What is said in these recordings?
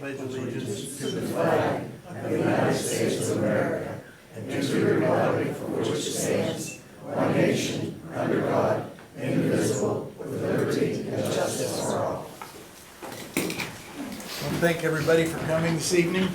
pledge allegiance to the flag of the United States of America and to the republic for which it stands, one nation, under God, indivisible, with liberty and justice for all. Well, thank everybody for coming this evening.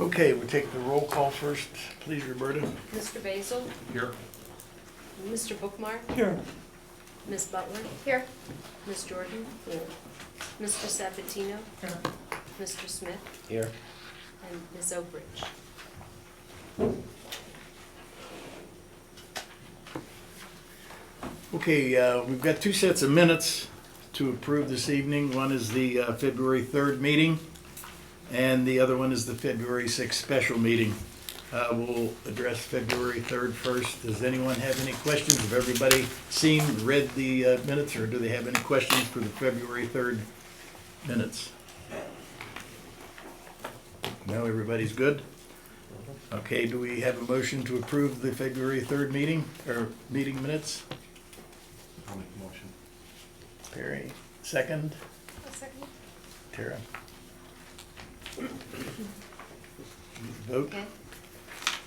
Okay, we'll take the roll call first. Please, Roberta. Mr. Basil? Here. Mr. Bookmark? Here. Ms. Butler? Here. Ms. Jordan? Here. Mr. Sabatino? Here. Mr. Smith? Here. And Ms. Oakridge. Okay, we've got two sets of minutes to approve this evening. One is the February 3rd meeting, and the other one is the February 6th special meeting. We'll address February 3rd first. Does anyone have any questions? Have everybody seen, read the minutes, or do they have any questions for the February 3rd minutes? No, everybody's good? Okay, do we have a motion to approve the February 3rd meeting, or meeting minutes? I'll make a motion. Perry, second. A second. Tara. Vote. Okay.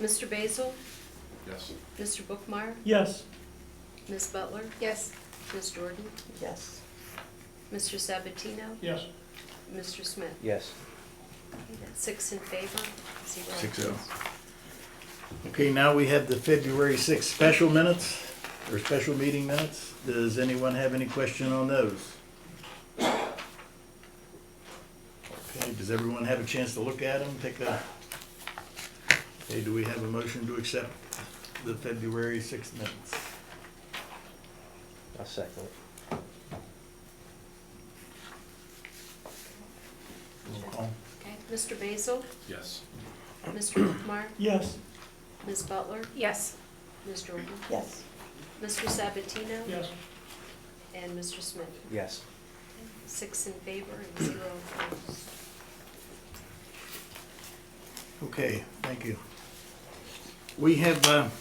Mr. Basil? Yes. Mr. Bookmark? Yes. Ms. Butler? Yes. Ms. Jordan? Yes. Mr. Sabatino? Yes. Mr. Smith? Yes. Okay, that's 6 in favor, 0 6-0. against. Okay, now we have the February 6th special minutes, or special meeting minutes. Does anyone have any question on those? Okay, does everyone have a chance to look at them? Okay, do we have a motion to accept the February 6th minutes? I'll second it. Roll call. Okay, Mr. Basil? Yes. Mr. Bookmark? Yes. Ms. Butler? Yes. Ms. Jordan? Yes. Mr. Sabatino? Yes. And Mr. Smith? Yes. 6 in favor and 0 opposed. Okay, thank you. We have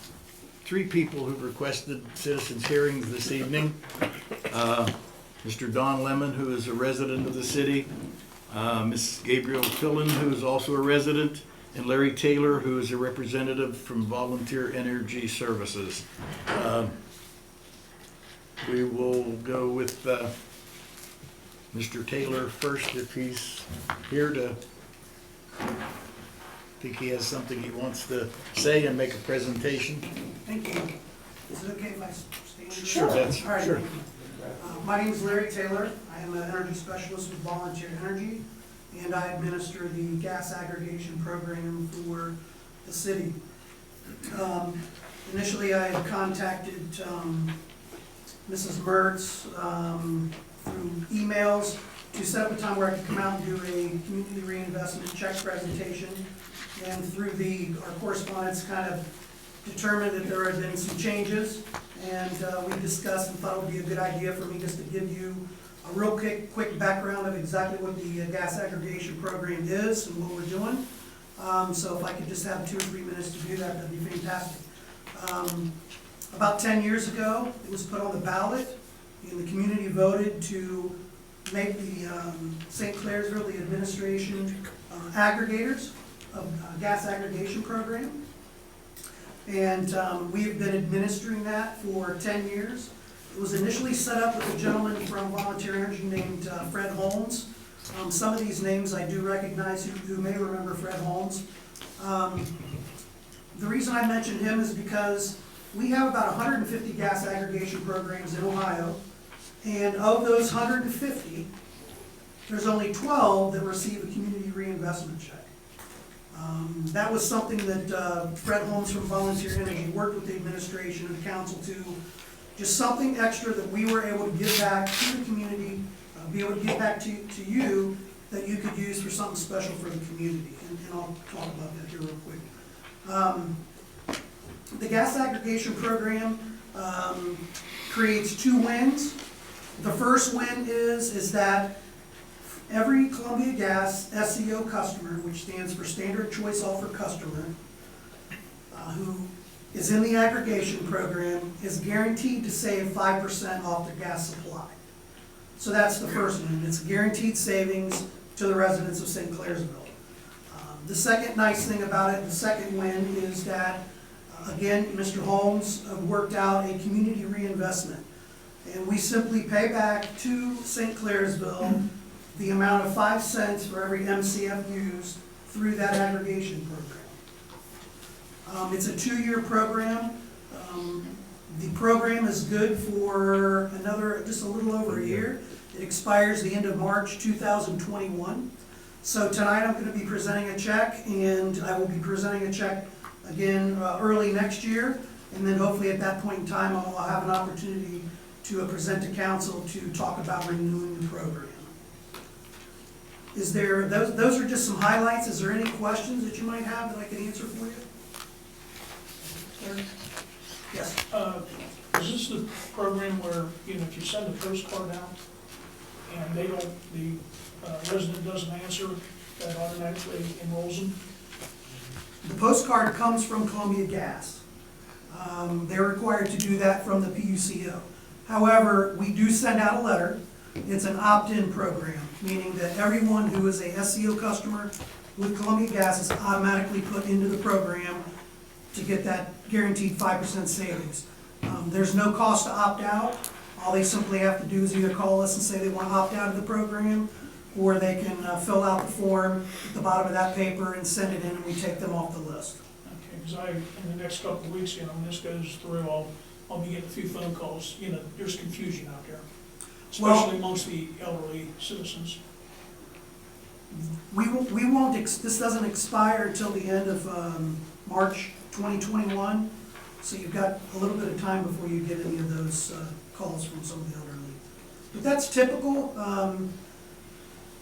3 people who've requested citizens' hearings this evening. Mr. Don Lemon, who is a resident of the city, Ms. Gabriel Fillen, who is also a resident, and Larry Taylor, who is a representative from Volunteer Energy Services. We will go with Mr. Taylor first, if he's here to, I think he has something he wants to say and make a presentation. Thank you. Is it okay if I stand? Sure, that's, All right, sure. thank you. My name is Larry Taylor. I am an energy specialist with Volunteer Energy, and I administer the gas aggregation program for the city. Initially, I had contacted Mrs. Mertz through emails to set up a time where I could come out and do a community reinvestment check presentation. And through our correspondence, kind of determined that there had been some changes. And we discussed and thought it would be a good idea for me just to give you a real quick background of exactly what the gas aggregation program is and what we're doing. So if I could just have 2 or 3 minutes to do that, that'd be fantastic. About 10 years ago, it was put on the ballot, and the community voted to make the St. Clairsville the administration aggregators of gas aggregation program. And we have been administering that for 10 years. It was initially set up with a gentleman from Volunteer Energy named Fred Holmes. Some of these names I do recognize who may remember Fred Holmes. The reason I mention him is because we have about 150 gas aggregation programs in Ohio, and of those 150, there's only 12 that receive a community reinvestment check. That was something that Fred Holmes from Volunteer Energy worked with the administration and the council to, just something extra that we were able to give back to the community, be able to give back to you, that you could use for something special for the community. And I'll talk about that here real quick. The gas aggregation program creates 2 wins. The first win is that every Columbia Gas SCO customer, which stands for Standard Choice Offer Customer, who is in the aggregation program is guaranteed to save 5% off their gas supply. So that's the first one. It's guaranteed savings to the residents of St. Clairsville. The second nice thing about it, the second win, is that, again, Mr. Holmes worked out a community reinvestment. And we simply pay back to St. Clairsville the amount of 5 cents for every MCF used through that aggregation program. It's a 2-year program. The program is good for another, just a little over a year. It expires the end of March 2021. So tonight I'm going to be presenting a check, and I will be presenting a check again early next year. And then hopefully at that point in time, I'll have an opportunity to present to council to talk about renewing the program. Is there, those are just some highlights. Is there any questions that you might have that I can answer for you? Sir? Yes. Is this the program where, you know, if you send a postcard out and they don't, the resident doesn't answer, that automatically enrolls them? The postcard comes from Columbia Gas. They're required to do that from the PUCO. However, we do send out a letter. It's an opt-in program, meaning that everyone who is a SCO customer with Columbia Gas is automatically put into the program to get that guaranteed 5% savings. There's no cost to opt out. All they simply have to do is either call us and say they want to opt out of the program, or they can fill out the form at the bottom of that paper and send it in, and we take them off the list. Okay, because in the next couple of weeks, you know, when this goes through, I'll be getting a few phone calls. You know, there's confusion out there, especially amongst the elderly citizens. We won't, this doesn't expire until the end of March 2021, so you've got a little bit of time before you get any of those calls from some of the elderly. But that's typical,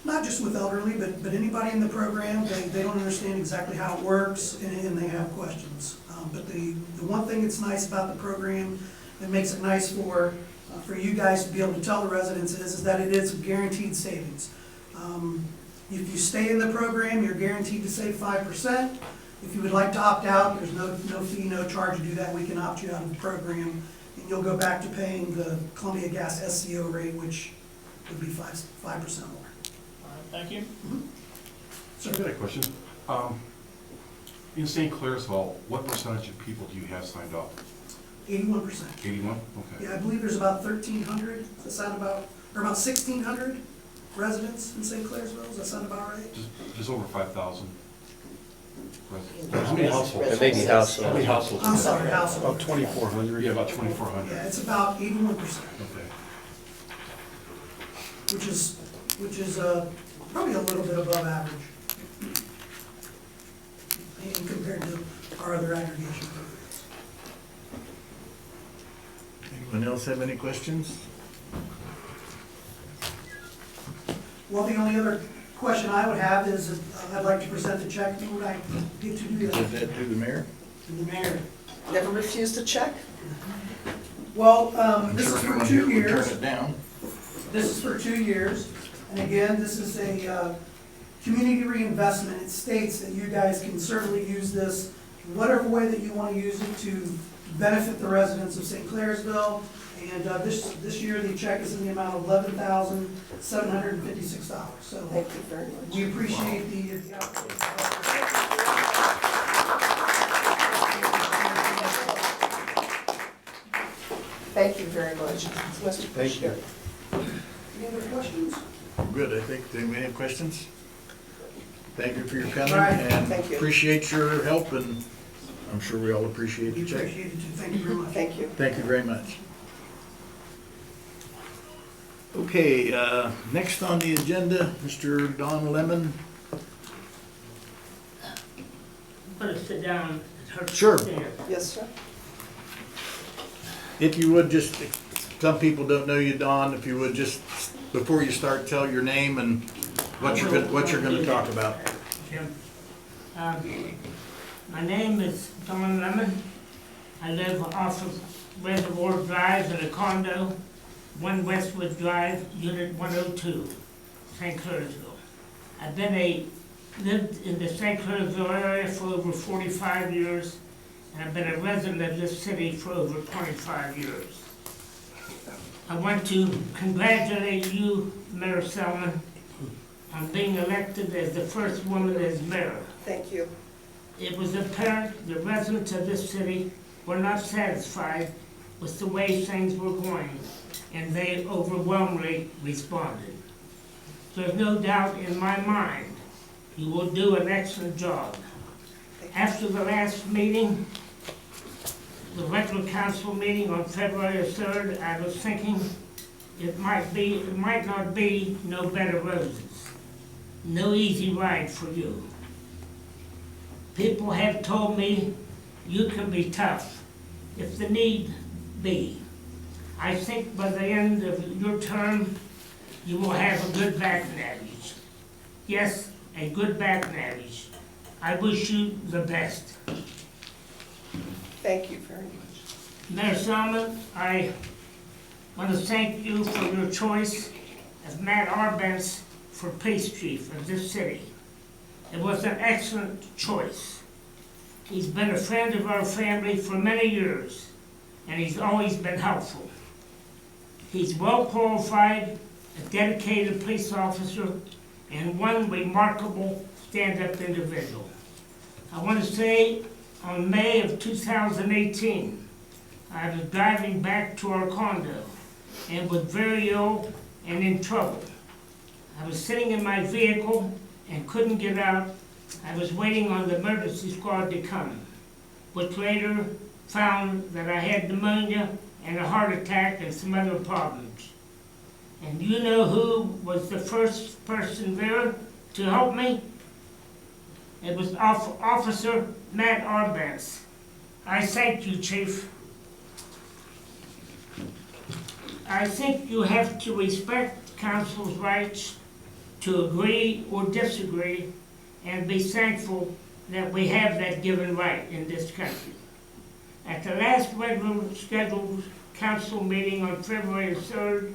not just with elderly, but anybody in the program. They don't understand exactly how it works, and they have questions. But the one thing that's nice about the program that makes it nice for you guys to be able to tell the residents is that it is guaranteed savings. If you stay in the program, you're guaranteed to save 5%. If you would like to opt out, there's no fee, no charge to do that. We can opt you out of the program, and you'll go back to paying the Columbia Gas SCO rate, which would be 5% more. All right, thank you. So I got a question. In St. Clairsville, what percentage of people do you have signed up? 81%. 81? Okay. Yeah, I believe there's about 1,300. Does that sound about, or about 1,600 residents in St. Clairsville? Does that sound about right? Just over 5,000. How many households? It may be households. How many households? I'm sorry, household. About 2,400. Yeah, about 2,400. Yeah, it's about 81%, Okay. which is probably a little bit above average in compared to our other aggregation programs. Anyone else have any questions? Well, the only other question I would have is, I'd like to present the check. Who would I get to do Give that? that to the mayor? To the mayor. Never refused a check? Well, I'm this sure is no for one 2 here would years. turn it down. This is for 2 years, and again, this is a community reinvestment. It states that you guys can certainly use this in whatever way that you want to use it to benefit the residents of St. Clairsville. And this year, the check is in the amount of $11,756. So Thank you very much. we appreciate the opportunity. Thank you very much, Mr. Thank you. Any other questions? Good, I think. Do we have questions? Thank you for your coming, All right, and thank you. appreciate your help, and I'm sure we all appreciate We the check. appreciate it too. Thank you very much. Thank you. Thank you very much. Okay, next on the agenda, Mr. Don Lemon. Want to sit down? It's hard to Sure. stand. Yes, sir. If you would just, some people don't know you, Don, if you would just, before you start, tell your name and what you're gonna talk about. Jim. My name is Don Lemon. I live off of Reservoir Drive in a condo, 1 Westwood Drive, Unit 102, St. Clairsville. I've lived in the St. Clairsville area for over 45 years, and I've been a resident of this city for over 25 years. I want to congratulate you, Mayor Selman, on being elected as the first woman as mayor. Thank you. It was apparent the residents of this city were not satisfied with the way things were going, and they overwhelmingly responded. There's no doubt in my mind you will do an excellent job. After the last meeting, the regular council meeting on February 3rd, I was thinking it might not be no bed of roses, no easy ride for you. People have told me you can be tough if the need be. I think by the end of your term, you will have a good batting average. Yes, a good batting average. I wish you the best. Thank you very much. Mayor Salmon, I want to thank you for your choice of Matt Arbence for police chief of this city. It was an excellent choice. He's been a friend of our family for many years, and he's always been helpful. He's well qualified, a dedicated police officer, and one remarkable stand-up individual. I want to say on May of 2018, I was driving back to our condo and was very ill and in trouble. I was sitting in my vehicle and couldn't get out. I was waiting on the emergency squad to come, which later found that I had pneumonia and a heart attack and some other problems. And you know who was the first person there to help me? It was Officer Matt Arbance. I thank you, Chief. I think you have to respect council's rights to agree or disagree and be thankful that we have that given right in this country. At the last regular scheduled council meeting on February 3rd,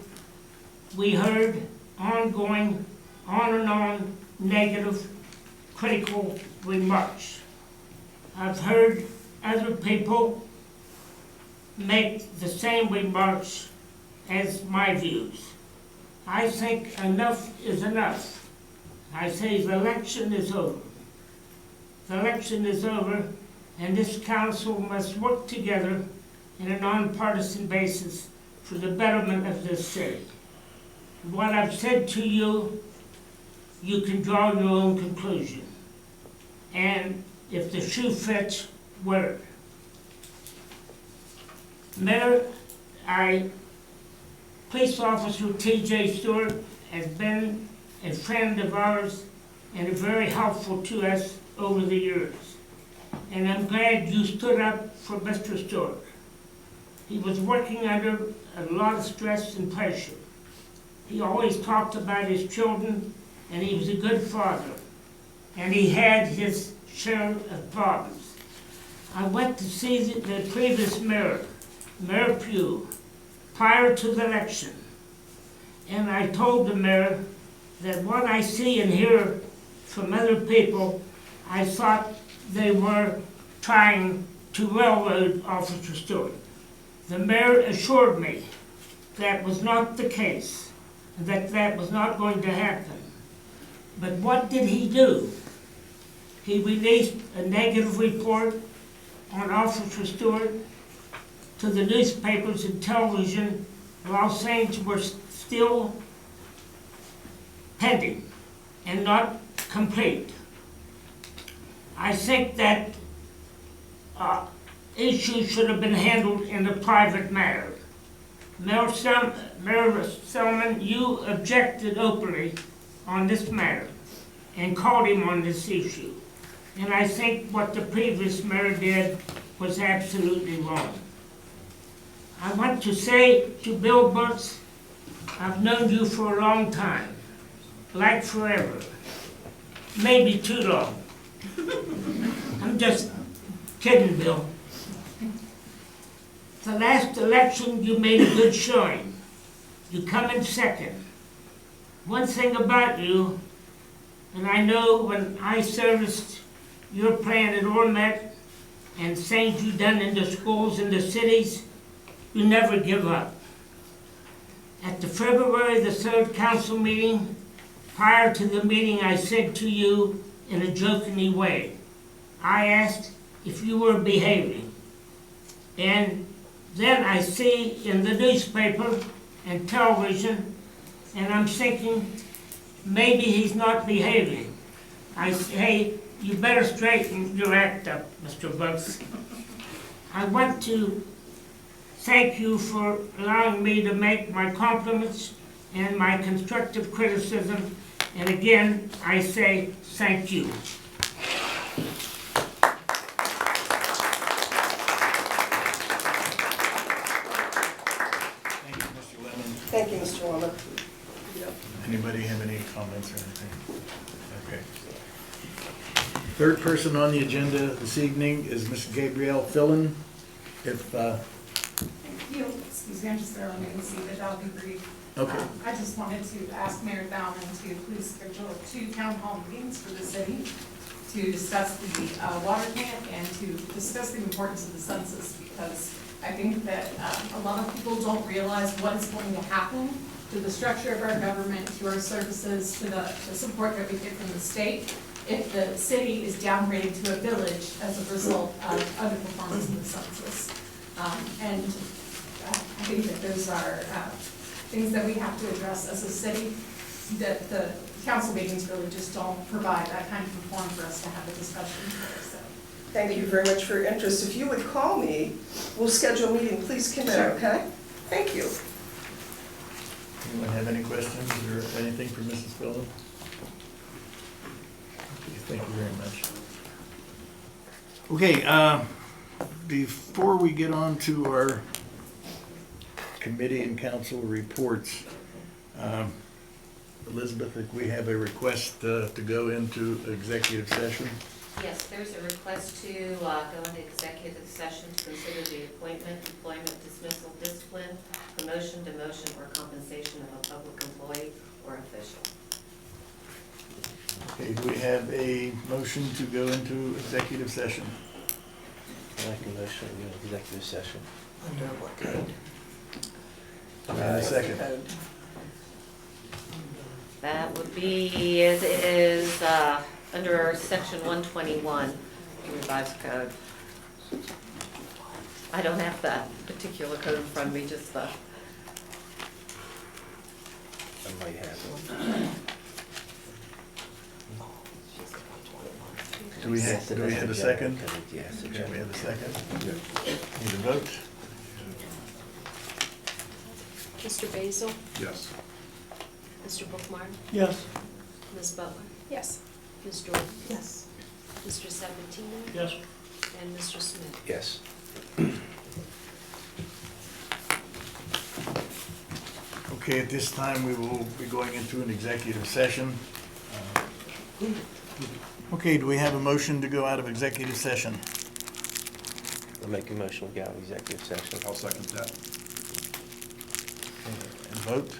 we heard ongoing, on and on, negative, critical remarks. I've heard other people make the same remarks as my views. I think enough is enough. I say the election is over. The election is over, and this council must work together in a nonpartisan basis for the betterment of this city. What I've said to you, you can draw your own conclusion. And if the shoe fits, wear it. Mayor, Police Officer T.J. Stewart has been a friend of ours and very helpful to us over the years. And I'm glad you stood up for Mr. Stewart. He was working under a lot of stress and pressure. He always talked about his children, and he was a good father. And he had his share of problems. I went to see the previous mayor, Mayor Pugh, prior to the election. And I told the mayor that what I see and hear from other people, I thought they were trying to railroad Officer Stewart. The mayor assured me that was not the case, that was not going to happen. But what did he do? He released a negative report on Officer Stewart to the newspapers and television while things were still pending and not complete. I think that issue should have been handled in a private manner. Mayor Selman, you objected openly on this matter and called him on this issue. And I think what the previous mayor did was absolutely wrong. I want to say to Bill Burks, I've known you for a long time, like forever, maybe too long. I'm just kidding, Bill. The last election, you made a good showing. You come in second. One thing about you, and I know when I serviced your plan at Ormet, and things you've done in the schools in the cities, you never give up. At the February the 3rd council meeting, prior to the meeting, I said to you in a jokingly way, I asked if you were behaving. And then I see in the newspaper and television, and I'm thinking, maybe he's not behaving. I say, hey, you better straighten your act up, Mr. Bucks. I want to thank you for allowing me to make my compliments and my constructive criticism. And again, I say thank you. Thank you, Mr. Lemon. Thank you, Mr. Lemon. Anybody have any comments or anything? Okay. Third person on the agenda this evening is Ms. Gabrielle Fillon. If, Thank you. Excuse me, I'm just throwing in the seat, but I'll be brief. okay, I just wanted to ask Mayor Baumann to please schedule 2 town hall meetings for the city to discuss the water plant and to discuss the importance of the census, because I think that a lot of people don't realize what is going to happen to the structure of our government, to our services, to the support that we get from the state, if the city is downgraded to a village as a result of underperformance in the census. And I think that those are things that we have to address as a city, that the council meetings really just don't provide that kind of forum for us to have a discussion here, so. Thank you very much for your interest. If you would call me, we'll schedule a meeting. Please come in, Sure. okay? Thank you. anyone have any questions or anything for Mrs. Fillon? Okay, thank you very much. Okay, before we get on to our committee and council reports, Elizabeth, if we have a request to go into executive session. Yes, there's a request to go into executive session to consider the appointment, employment, dismissal, discipline, promotion, demotion, or compensation of a public employee or official. Okay, do we have a motion to go into executive session? I make a motion to go into executive session. And a second. That would be, it is under section 121, revised code. I don't have that particular code in front of me, just the, I might have it. Do we have a second? Yes. Okay, we have a second. Need a vote? Mr. Basil? Yes. Mr. Bookmeyer? Yes. Ms. Butler? Yes. Ms. Jordan? Yes. Mr. Sabatino? Yes. And Mr. Smith? Yes. Okay, at this time, we will be going into an executive session. Okay, do we have a motion to go out of executive session? I'll make a motion to go out of executive session. I'll second that. And vote?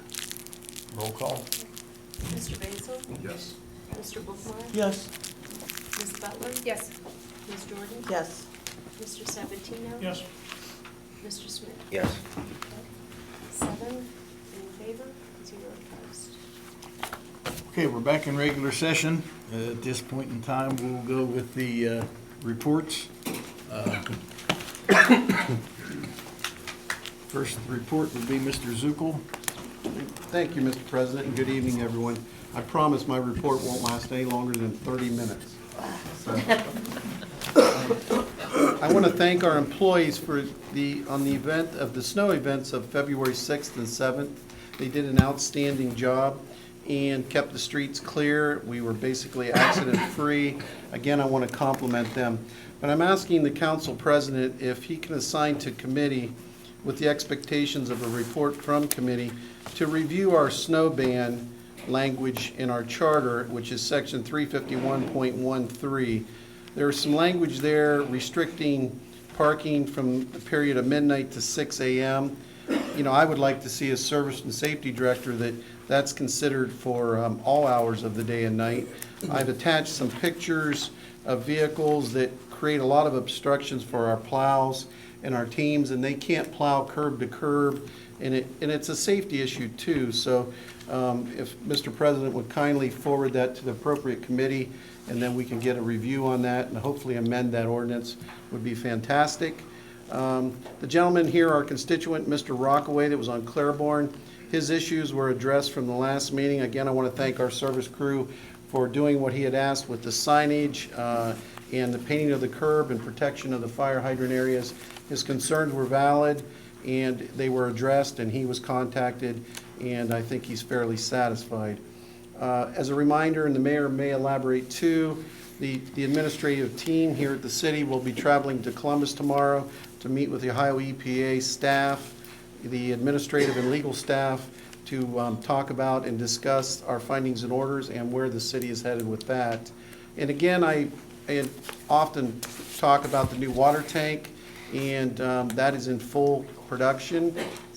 Roll call? Mr. Basil? Yes. Mr. Bookmeyer? Yes. Ms. Butler? Yes. Ms. Jordan? Yes. Mr. Sabatino? Yes. Mr. Smith? Yes. 7 in favor, 0 opposed. Okay, we're back in regular session. At this point in time, we'll go with the reports. First report would be Mr. Zukel. Thank you, Mr. President, and good evening, everyone. I promise my report won't last any longer than 30 minutes. I want to thank our employees for on the event of the snow events of February 6th and 7th. They did an outstanding job and kept the streets clear. We were basically accident-free. Again, I want to compliment them. But I'm asking the council president if he can assign to committee, with the expectations of a report from committee, to review our snow ban language in our charter, which is section 351.13. There's some language there restricting parking from the period of midnight to 6 a.m. You know, I would like to see as service and safety director that's considered for all hours of the day and night. I've attached some pictures of vehicles that create a lot of obstructions for our plows and our teams, and they can't plow curb to curb, and it's a safety issue too. So if Mr. President would kindly forward that to the appropriate committee, and then we can get a review on that and hopefully amend that ordinance, would be fantastic. The gentleman here, our constituent, Mr. Rockaway, that was on Claiborne, his issues were addressed from the last meeting. Again, I want to thank our service crew for doing what he had asked with the signage and the painting of the curb and protection of the fire hydrant areas. His concerns were valid, and they were addressed, and he was contacted, and I think he's fairly satisfied. As a reminder, and the mayor may elaborate too, the administrative team here at the city will be traveling to Columbus tomorrow to meet with the Ohio EPA staff, the administrative and legal staff, to talk about and discuss our findings and orders and where the city is headed with that. And again, I often talk about the new water tank, and that is in full production.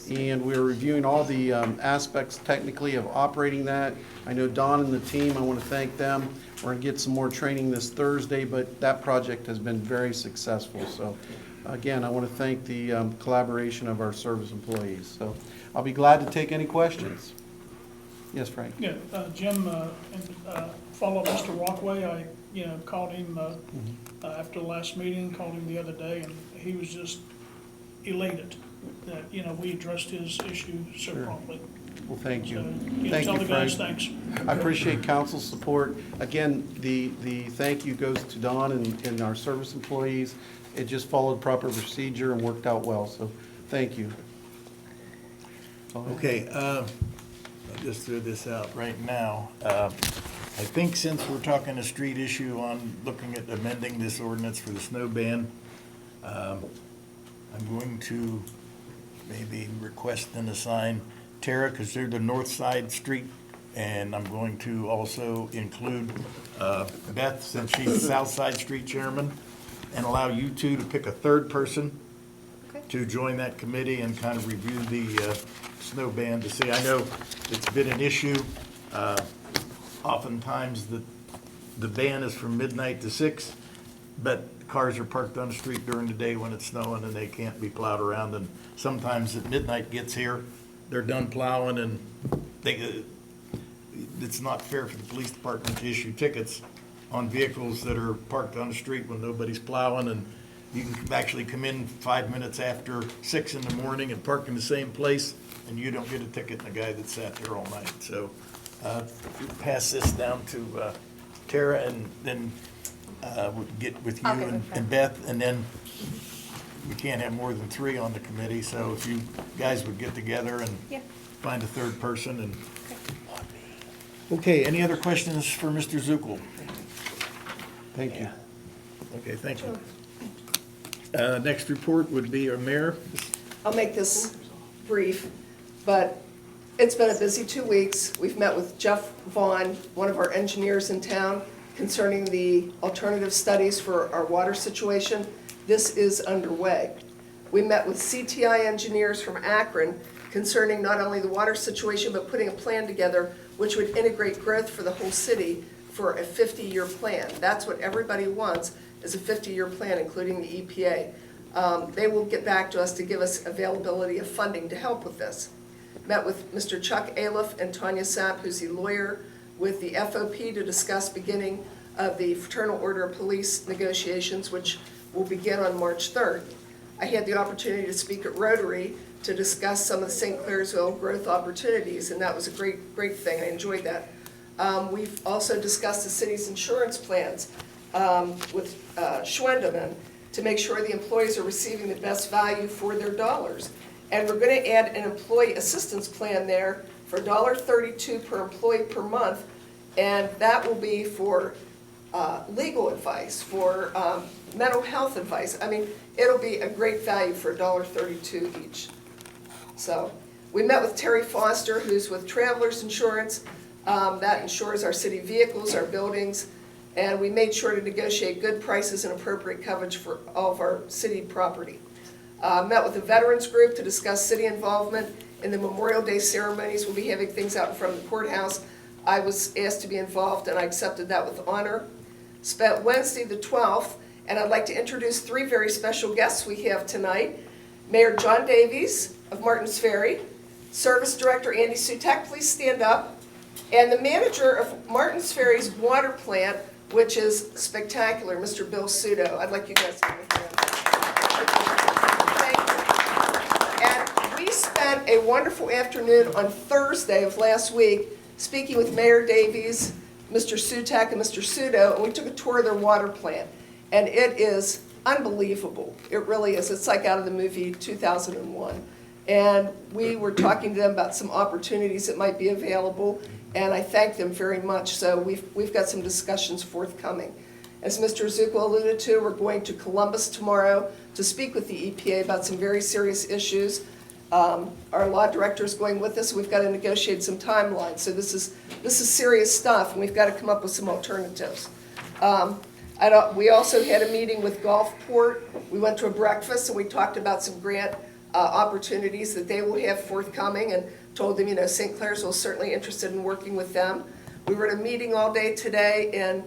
And we're reviewing all the aspects technically of operating that. I know Don and the team, I want to thank them. We're going to get some more training this Thursday, but that project has been very successful. So again, I want to thank the collaboration of our service employees. So I'll be glad to take any questions. Yes, Frank? Yeah, Jim, follow Mr. Walkway, I, called him after the last meeting, called him the other day, and he was just elated that, we addressed his issue so promptly. Well, thank you. So, Thank tell you, the guys Frank. thanks. I appreciate council's support. Again, the thank you goes to Don and our service employees. It just followed proper procedure and worked out well, so thank you. Okay, I'll just throw this out right now. I think since we're talking a street issue on looking at amending this ordinance for the snow ban, I'm going to maybe request and assign Tara, because they're the north side street, and I'm going to also include Beth, since she's South Side Street Chairman, and allow you two to pick a third person to join that committee and kind of review the snow ban to see. I know it's been an issue. Oftentimes the ban is from midnight to 6, but cars are parked on the street during the day when it's snowing and they can't be plowed around. And sometimes at midnight gets here, they're done plowing, and it's not fair for the police department to issue tickets on vehicles that are parked on the street when nobody's plowing. And you can actually come in 5 minutes after 6 in the morning and park in the same place, and you don't get a ticket, and the guy that sat there all night. So pass this down to Tara, and then we'll get with you and Beth, and then we can't have more than 3 on the committee, so if you guys would get together and find a third person. And okay, any other questions for Mr. Zuckel? Thank you. Okay, thank you. Next report would be our mayor. I'll make this brief, but it's been a busy 2 weeks. We've met with Jeff Vaughn, one of our engineers in town, concerning the alternative studies for our water situation. This is underway. We met with CTI engineers from Akron concerning not only the water situation, but putting a plan together which would integrate growth for the whole city for a 50-year plan. That's what everybody wants, is a 50-year plan, including the EPA. They will get back to us to give us availability of funding to help with this. Met with Mr. Chuck Aliff and Tanya Sapp, who's the lawyer with the FOP, to discuss beginning of the Fraternal Order of Police negotiations, which will begin on March 3rd. I had the opportunity to speak at Rotary to discuss some of the St. Clairsville growth opportunities, and that was a great thing. I enjoyed that. We've also discussed the city's insurance plans with Schwendeman to make sure the employees are receiving the best value for their dollars. And we're going to add an employee assistance plan there for $1.32 per employee per month, and that will be for legal advice, for mental health advice. I mean, it'll be a great value for $1.32 each. So we met with Terry Foster, who's with Travelers Insurance. That insures our city vehicles, our buildings, and we made sure to negotiate good prices and appropriate coverage for all of our city property. Met with the Veterans Group to discuss city involvement in the Memorial Day ceremonies. We'll be having things out in front of the courthouse. I was asked to be involved, and I accepted that with honor. Spent Wednesday the 12th And I'd like to introduce three very special guests we have tonight. Mayor John Davies of Martins Ferry, Service Director Andy Sutek, please stand up, and the manager of Martins Ferry's water plant, which is spectacular, Mr. Bill Sudo. I'd like you guys to give him. Thank you. And we spent a wonderful afternoon on Thursday of last week speaking with Mayor Davies, Mr. Sutek, and Mr. Sudo, and we took a tour of their water plant. And it is unbelievable. It really is. It's like out of the movie 2001. And we were talking to them about some opportunities that might be available, and I thank them very much. So we've got some discussions forthcoming. As Mr. Zuko alluded to, we're going to Columbus tomorrow to speak with the EPA about some very serious issues. Our law director is going with us. We've got to negotiate some timelines. So this is serious stuff, and we've got to come up with some alternatives. We also had a meeting with Gulfport. We went to a breakfast and we talked about some grant opportunities that they will have forthcoming, and told them, St. Clairsville is certainly interested in working with them. We were at a meeting all day today in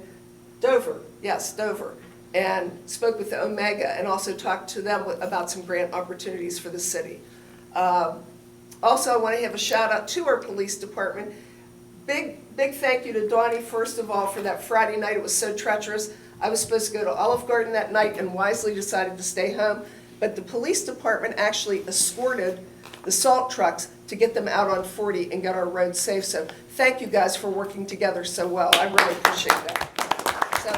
Dover, yes, Dover, and spoke with the Omega and also talked to them about some grant opportunities for the city. Also, I want to have a shout out to our police department. Big thank you to Donnie, first of all, for that Friday night. It was so treacherous. I was supposed to go to Olive Garden that night and wisely decided to stay home. But the police department actually escorted the salt trucks to get them out on 40 and get our roads safe. So thank you guys for working together so well. I really appreciate that. So,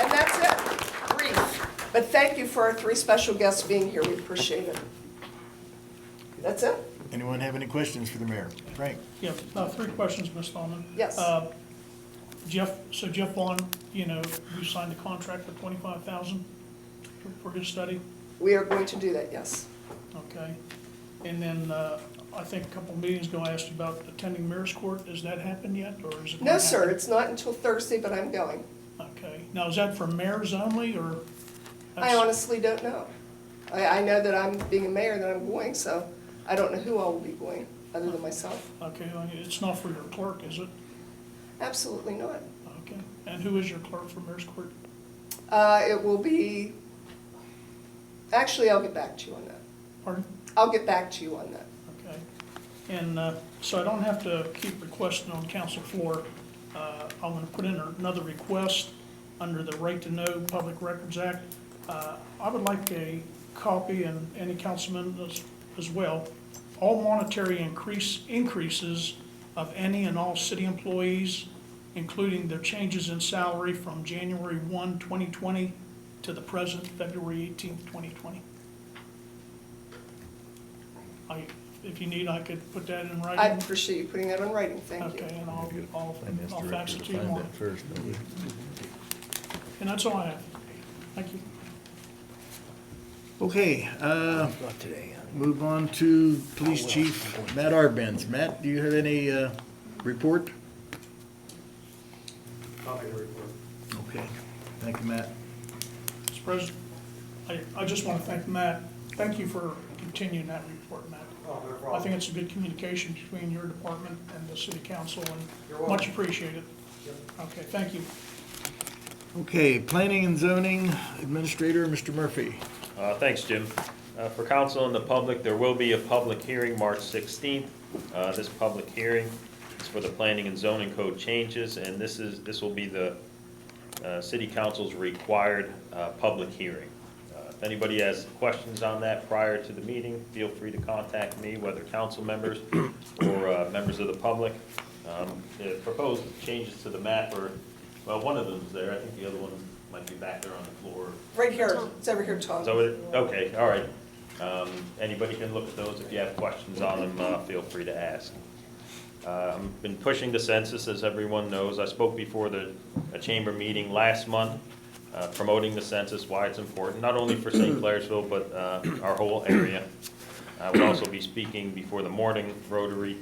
and that's it, brief. But thank you for our three special guests being here. We appreciate it. That's it. Anyone have any questions for the mayor? Frank? Yeah, three questions, Ms. Thalman. Yes. Jeff Vaughn, you signed a contract for $25,000 for his study? We are going to do that, yes. Okay. And then I think a couple meetings ago I asked you about attending Mayor's Court. Has that happened yet, or is it? No, sir, it's not until Thursday, but I'm going. Okay. Now, is that for mayors only, or? I honestly don't know. I know that I'm being a mayor, that I'm going, so I don't know who all will be going, other than myself. Okay, well, it's not for your clerk, is it? Absolutely not. Okay. And who is your clerk for Mayor's Court? It will be, actually, I'll get back to you on that. Pardon? I'll get back to you on that. Okay. And so I don't have to keep requesting on council floor. I'm going to put in another request under the Right to Know Public Records Act. I would like a copy, and any councilman as well, all monetary increases of any and all city employees, including their changes in salary from January 1, 2020 to the present, February 18, 2020. If you need, I could put that in writing. I appreciate you putting that in writing, thank you. Okay, and I'll fax it to you tomorrow. And that's all I have. Thank you. Okay, move on to Police Chief Matt Arbenz. Matt, do you have any report? Copy of the report. Okay, thank you, Matt. Mr. President, I just want to thank Matt. Thank you for continuing that report, Matt. Oh, no I problem. think it's a good communication between your department and the city council, You're and welcome. much appreciated. Yep. Okay, thank you. Okay, Planning and Zoning Administrator, Mr. Murphy. Thanks, Jim. For council and the public, there will be a public hearing March 16th. This public hearing is for the planning and zoning code changes, and this will be the city council's required public hearing. If anybody has questions on that prior to the meeting, feel free to contact me, whether council members or members of the public. The proposed changes to the map are, well, one of them's there. I think the other one might be back there on the floor. Right here, it's over here, Tom. So, okay, all right. Anybody can look at those. If you have questions on them, feel free to ask. I've been pushing the census, as everyone knows. I spoke before a chamber meeting last month, promoting the census, why it's important, not only for St. Clairsville, but our whole area. I will also be speaking before the Morning Rotary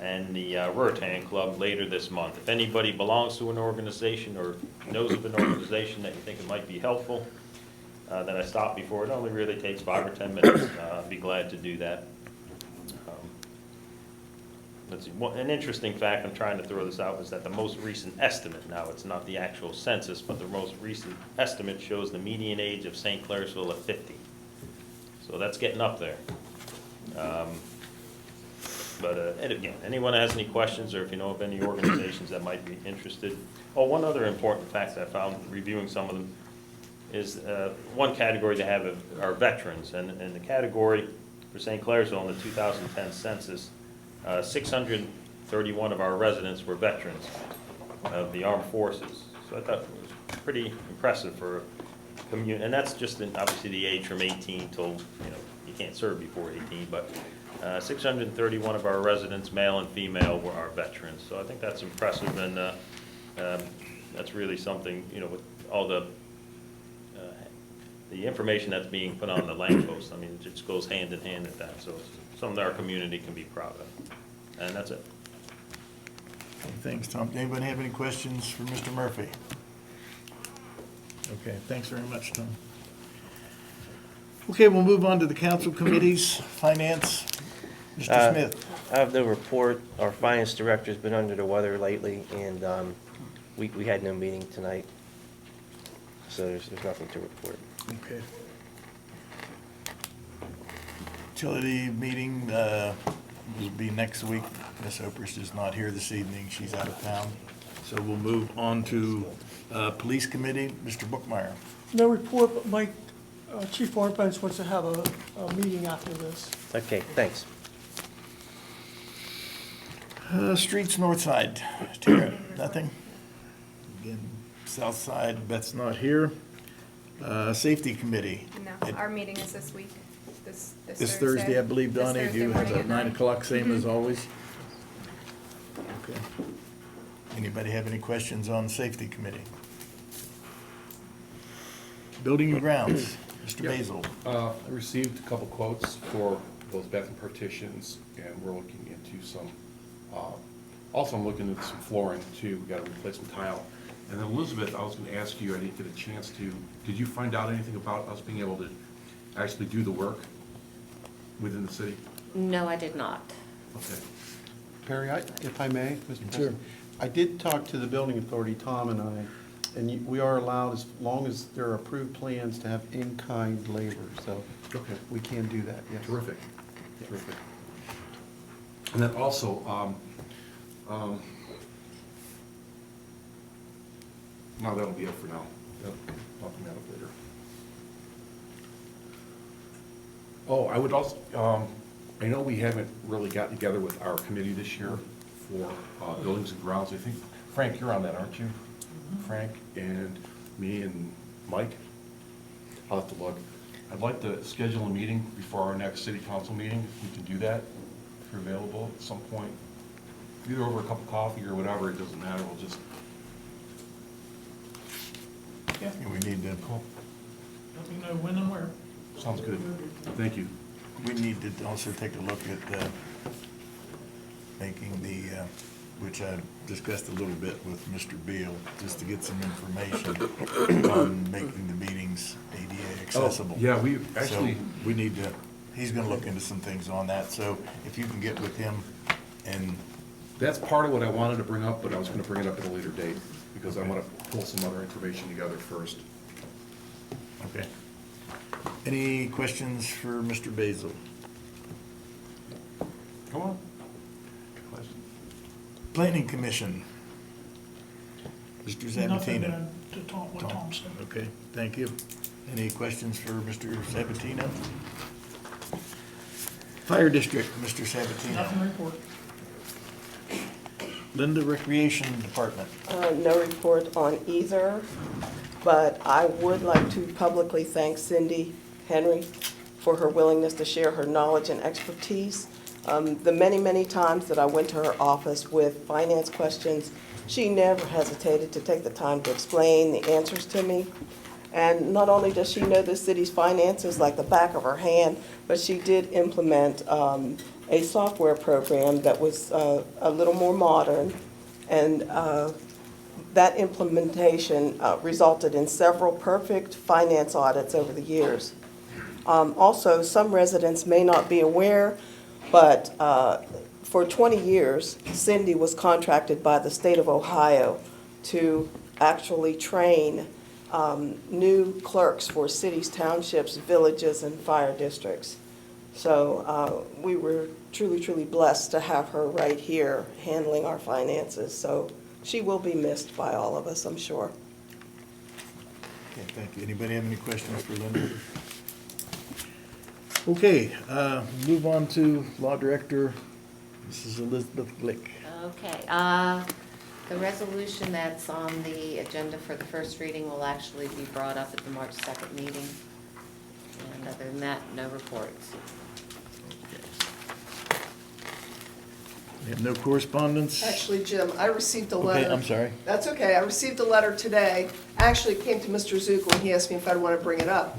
and the Ruritan Club later this month. If anybody belongs to an organization or knows of an organization that you think it might be helpful, that I stop before. It only really takes 5 or 10 minutes. I'd be glad to do that. let's see, an interesting fact, I'm trying to throw this out, is that the most recent estimate, now it's not the actual census, but the most recent estimate shows the median age of St. Clairsville at 50. So that's getting up there. And again, anyone has any questions, or if you know of any organizations that might be interested. Oh, one other important fact that I found reviewing some of them is one category they have are veterans, and the category for St. Clairsville in the 2010 census, 631 of our residents were veterans of the armed forces. So I thought it was pretty impressive for a community, and that's just obviously the age from 18 till, you can't serve before 18, but 631 of our residents, male and female, were our veterans. So I think that's impressive, and that's really something, with all the information that's being put on the land post. I mean, it just goes hand in hand with that. So it's something our community can be proud of. And that's it. Thanks, Tom. Anybody have any questions for Mr. Murphy? Okay, thanks very much, Tom. Okay, we'll move on to the council committees. Finance, Mr. Smith. I have no report. Our finance director's been under the weather lately, and we had no meeting tonight, so there's nothing to report. Okay. Utility meeting will be next week. Ms. Oprist is not here this evening. She's out of town. So we'll move on to police committee. Mr. Bookmeyer. No report, but Mike, Chief Arbenz wants to have a meeting after this. Okay, thanks. Streets north side. Tara, nothing? Again, south side, Beth's not here. Safety committee. No, our meeting is this week, this This Thursday, I believe, This Donnie, do you Thursday have morning at at 9 9? o'clock, same as always? Okay. Anybody have any questions on safety committee? Building and grounds, Mr. Yeah. Basil. I received a couple quotes for those bathroom partitions, and we're looking into some, also I'm looking into some flooring too. We got to replace some tile. And then Elizabeth, I was going to ask you, I didn't get a chance to, did you find out anything about us being able to actually do the work within the city? No, I did not. Okay. Perry, if I may, Mr. Sure. President? I did talk to the building authority, Tom and I, and we are allowed, as long as there are approved plans, to have in-kind labor, so Okay. we can do that, yes. Terrific, terrific. And then also, no, that'll be it for now. Yep, I'll come that up later. Oh, I would also, I know we haven't really gotten together with our committee this year for buildings and grounds. I think, Frank, you're on that, aren't you? Frank and me and Mike? I'll have to look. I'd like to schedule a meeting before our next city council meeting, if we can do that, if you're available at some point. Either over a cup of coffee or whatever, it doesn't matter, we'll just. Yeah, We need to, let me know when and where. Sounds good. Thank you. we need to also take a look at making the, which I discussed a little bit with Mr. Beal, just to get some information on making the meetings ADA accessible. Oh, yeah, we actually. So we need to, he's gonna look into some things on that, so if you can get with him and. That's part of what I wanted to bring up, but I was gonna bring it up at a later date, because I wanna pull some other information together first. Okay. Any questions for Mr. Basil? Come on. Question. Planning Commission. Mr. Nothing Sabatino. to Tom, what Tom said. Okay, thank you. Any questions for Mr. Sabatino? Fire District, Mr. Sabatino. Nothing to report. Linda, Recreation Department. No report on either, but I would like to publicly thank Cindy Henry for her willingness to share her knowledge and expertise. The many, many times that I went to her office with finance questions, she never hesitated to take the time to explain the answers to me. And not only does she know the city's finances like the back of her hand, but she did implement a software program that was a little more modern, and that implementation resulted in several perfect finance audits over the years. Also, some residents may not be aware, but For 20 years, Cindy was contracted by the state of Ohio to actually train new clerks for cities, townships, villages, and fire districts. So we were truly, truly blessed to have her right here handling our finances. So she will be missed by all of us, I'm sure. Okay, thank you. Anybody have any questions for Linda? Okay, move on to Law Director, Mrs. Elizabeth Glick. Okay, the resolution that's on the agenda for the first reading will actually be brought up at the March 2nd meeting. And other than that, no reports. We have no correspondence? Actually, Jim, I received a Okay, letter. I'm sorry. That's okay. I received a letter today. Actually, it came to Mr. Zukel, and he asked me if I'd want to bring it up.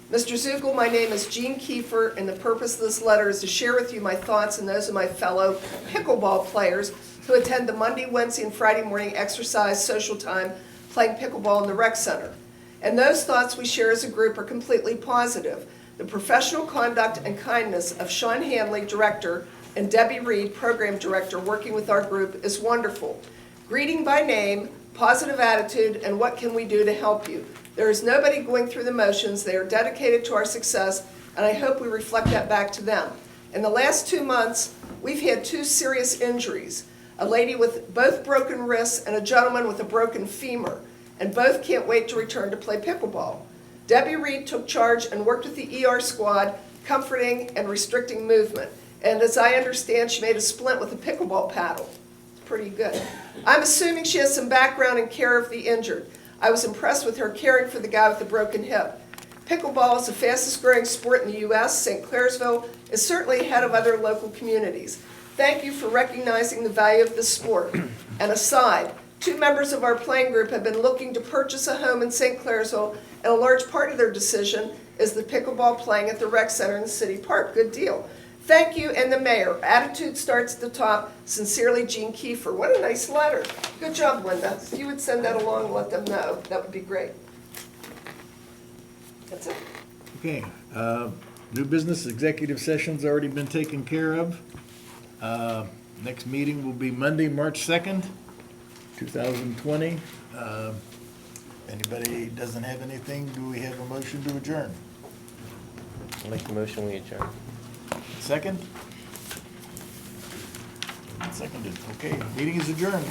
Mr. Zukel, my name is Jean Kiefer, and the purpose of this letter is to share with you my thoughts and those of my fellow pickleball players who attend the Monday, Wednesday, and Friday morning exercise social time playing pickleball in the rec center. And those thoughts we share as a group are completely positive. The professional conduct and kindness of Sean Hanley, director, and Debbie Reed, program director, working with our group is wonderful. Greeting by name, positive attitude, and what can we do to help you? There is nobody going through the motions. They are dedicated to our success, and I hope we reflect that back to them. In the last 2 months, we've had 2 serious injuries, a lady with both broken wrists and a gentleman with a broken femur, and both can't wait to return to play pickleball. Debbie Reed took charge and worked with the ER squad, comforting and restricting movement. And as I understand, she made a splint with a pickleball paddle. It's pretty good. I'm assuming she has some background in care of the injured. I was impressed with her caring for the guy with the broken hip. Pickleball is the fastest growing sport in the U.S. St. Clairsville is certainly ahead of other local communities. Thank you for recognizing the value of this sport. And aside, 2 members of our playing group have been looking to purchase a home in St. Clairsville, and a large part of their decision is the pickleball playing at the rec center in the city park. Good deal. Thank you, and the mayor. Attitude starts at the top. Sincerely, Jean Kiefer. What a nice letter. Good job, Linda. If you would send that along and let them know, that would be great. That's it. Okay, new business executive session's already been taken care of. Next meeting will be Monday, March 2nd, 2020. Anybody doesn't have anything, do we have a motion to adjourn? I'll make the motion, we adjourn. Second? Seconded, okay, meeting is adjourned.